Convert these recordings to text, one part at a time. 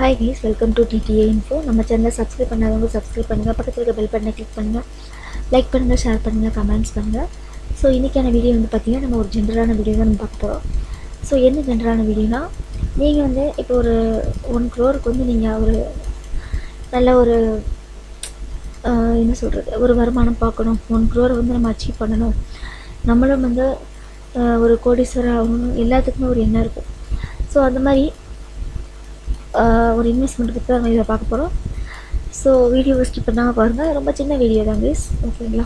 Hi guys, welcome to TTA Info. நம்ம சேனலை subscribe பண்ணாதவங்க சப்ஸ்கிரைப் பண்ணுங்கள், பக்கத்தில் இருக்க பெல் பட்டனை கிளிக் பண்ணுங்கள், லைக் பண்ணுங்கள், ஷேர் பண்ணுங்கள், கமெண்ட்ஸ் பண்ணுங்கள். ஸோ இன்றைக்கான வீடியோ வந்து பார்த்திங்கன்னா நம்ம ஒரு ஜென்ரலான வீடியோ தான் நம்ம பார்க்க போகிறோம். ஸோ என்ன ஜென்ரலான வீடியோனா, நீங்கள் வந்து இப்போ ஒரு 1 crore வந்து நீங்கள் ஒரு நல்ல ஒரு என்ன சொல்கிறது, ஒரு வருமானம் பார்க்கணும், 1 crore வந்து நம்ம அச்சீவ் பண்ணணும், நம்மளும் வந்து ஒரு கோடீஸ்வரர் ஆகணும், எல்லாத்துக்குமே ஒரு எண்ணம் இருக்கும். ஸோ அந்த மாதிரி ஒரு இன்வெஸ்ட்மெண்ட் பற்றி தான் இதை பார்க்க போகிறோம். ஸோ வீடியோவை ஸ்கிப் பண்ணாமல் பாருங்கள், ரொம்ப சின்ன வீடியோ தான் கைஸ், ஓகேங்களா.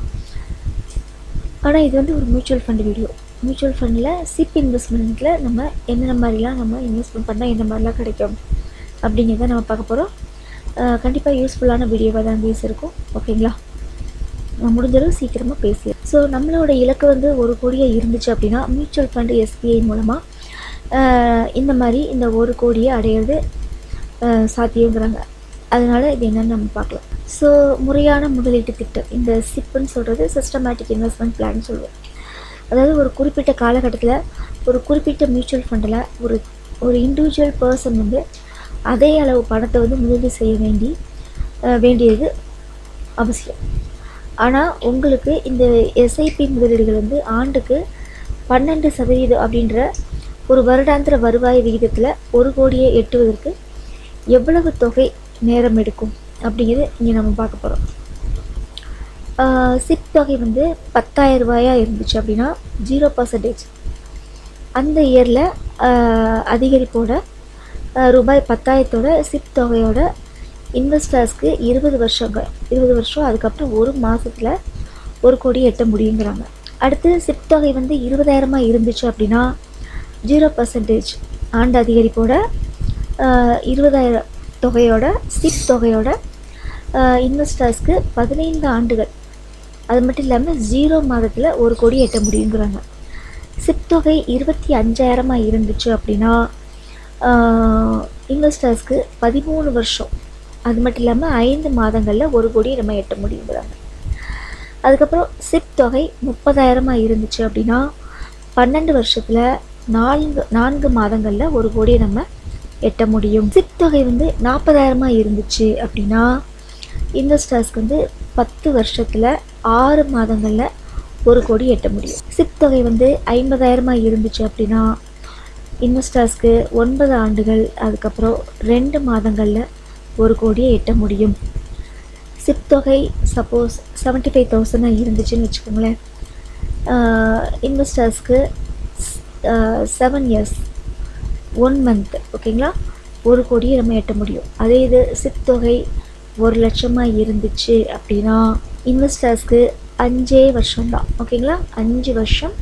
ஆனால் இது வந்து ஒரு மியூச்சுவல் ஃபண்ட் வீடியோ. மியூச்சுவல் ஃபண்டில் சிப் இன்வெஸ்ட்மெண்ட்டில் நம்ம என்னென்ன மாதிரிலாம் நம்ம இன்வெஸ்ட்மெண்ட் பண்ணால் என்ன மாதிரிலாம் கிடைக்கும் அப்படிங்கிறத நம்ம பார்க்க போகிறோம். கண்டிப்பாக யூஸ்ஃபுல்லான வீடியோவாக தான் கைஸ் இருக்கும், ஓகேங்களா. நான் முடிஞ்சளவு சீக்கிரமாக பேசி. ஸோ நம்மளோட இலக்கு வந்து 1 கோடியே இருந்துச்சு அப்படின்னா மியூச்சுவல் ஃபண்டு SBI மூலமாக இந்த மாதிரி இந்த 1 கோடியை அடையிறது சாத்தியங்கிறாங்க. அதனால் இது என்னென்னு நம்ம பார்க்கலாம். ஸோ முறையான முதலீட்டு திட்டம், இந்த சிப்புன்னு சொல்கிறது சிஸ்டமேட்டிக் இன்வெஸ்ட்மெண்ட் பிளான் சொல்லுவோம். அதாவது ஒரு குறிப்பிட்ட காலகட்டத்தில் ஒரு குறிப்பிட்ட மியூச்சுவல் ஃபண்டில் ஒரு இண்டிவிஜுவல் பர்சன் வந்து அதே அளவு பணத்தை வந்து முதலீடு செய்ய வேண்டியது அவசியம். ஆனால் உங்களுக்கு இந்த SIP முதலீடுகள் வந்து ஆண்டுக்கு 12% அப்படின்ற ஒரு வருடாந்திர வருவாய் விகிதத்தில் 1 கோடியை எட்டுவதற்கு எவ்வளவு தொகை நேரம் எடுக்கும் அப்படிங்கிறது இங்கே நம்ம பார்க்க போகிறோம். சிப் தொகை வந்து 10,000 ரூபாயாக இருந்துச்சு அப்படின்னா 0% அந்த இயரில் அதிகரிப்போட ரூபாய் 10,000 சிப் தொகையோட இன்வெஸ்டர்ஸ்க்கு 20 வருஷம் அதுக்கப்புறம் 1 மாதத்தில் 1 கோடி எட்ட முடியுங்கிறாங்க. அடுத்து சிப் தொகை வந்து 20,000 இருந்துச்சு அப்படின்னா 0% ஆண்டு அதிகரிப்போட 20,000 தொகையோட சிப் தொகையோட இன்வெஸ்டர்ஸ்க்கு 15 ஆண்டுகள், அது மட்டும் இல்லாமல் 0 மாதத்தில் 1 கோடி எட்ட முடியுங்கிறாங்க. சிப் தொகை 25,000 இருந்துச்சு அப்படின்னா இன்வெஸ்டர்ஸ்க்கு 13 வருஷம், அது மட்டும் இல்லாமல் 5 மாதங்களில் 1 கோடி நம்ம எட்ட முடியுங்கிறாங்க. அதுக்கப்புறம் சிப் தொகை 30,000 இருந்துச்சு அப்படின்னா 12 வருஷத்தில் 4 மாதங்களில் 1 கோடியை நம்ம எட்ட முடியும். சிப் தொகை வந்து 40,000 இருந்துச்சு அப்படின்னா இன்வெஸ்டர்ஸ்க்கு வந்து 10 வருஷத்தில் 6 மாதங்களில் 1 கோடி எட்ட முடியும். சிப் தொகை வந்து 50,000 இருந்துச்சு அப்படின்னா இன்வெஸ்டர்ஸ்க்கு 9 ஆண்டுகள் அதுக்கப்புறம் 2 மாதங்களில் 1 கோடியை எட்ட முடியும். சிப் தொகை சப்போஸ் 75,000 இருந்துச்சுன்னு வச்சுக்கோங்களேன், இன்வெஸ்டர்ஸ்க்கு 7 இயர்ஸ் 1 மந்த், ஓகேங்களா, 1 கோடியை நம்ம எட்ட முடியும். அதே இது சிப் தொகை 1 லட்சமாக இருந்துச்சு அப்படின்னா இன்வெஸ்டர்ஸ்க்கு 5 வருஷம் தான், ஓகேங்களா, 5 வருஷம்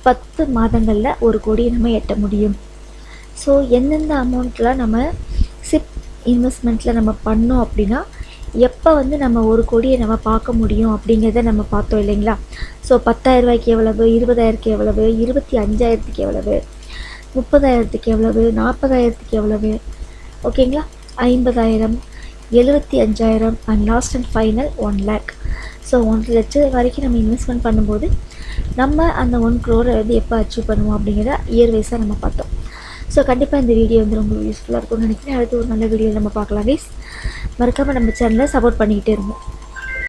10 மாதங்களில் 1 கோடியை நம்ம எட்ட முடியும். ஸோ எந்தெந்த அமௌண்ட்லாம் நம்ம சிப் இன்வெஸ்ட்மெண்ட்டில் நம்ம பண்ணோம் அப்படின்னா எப்போ வந்து நம்ம 1 கோடியை நம்ம பார்க்க முடியும் அப்படிங்கிறத நம்ம பார்த்தோம் இல்லைங்களா. ஸோ 10,000 ரூபாய்க்கு எவ்வளவு, 20,000க்கு எவ்வளவு, 25,000க்கு எவ்வளவு, 30,000க்கு எவ்வளவு, 40,000க்கு எவ்வளவு, ஓகேங்களா, 50,000, 75,000 and last and final 1 lakh. So 1 லட்சம் வரைக்கும் நம்ம இன்வெஸ்ட்மெண்ட் பண்ணும்போது நம்ம அந்த 1 crore வந்து எப்போ அச்சீவ் பண்ணுவோம் அப்படிங்கிறத இயர் வைஸாக நம்ம பார்த்தோம். ஸோ கண்டிப்பாக இந்த வீடியோ வந்து ரொம்ப யூஸ்ஃபுல்லாக இருக்கும்னு நினைக்கிறேன். அடுத்து ஒரு நல்ல வீடியோ நம்ம பார்க்கலாம் கைஸ். மறக்காமல் நம்ம சேனலை சப்போர்ட் பண்ணிக்கிட்டே இருங்க.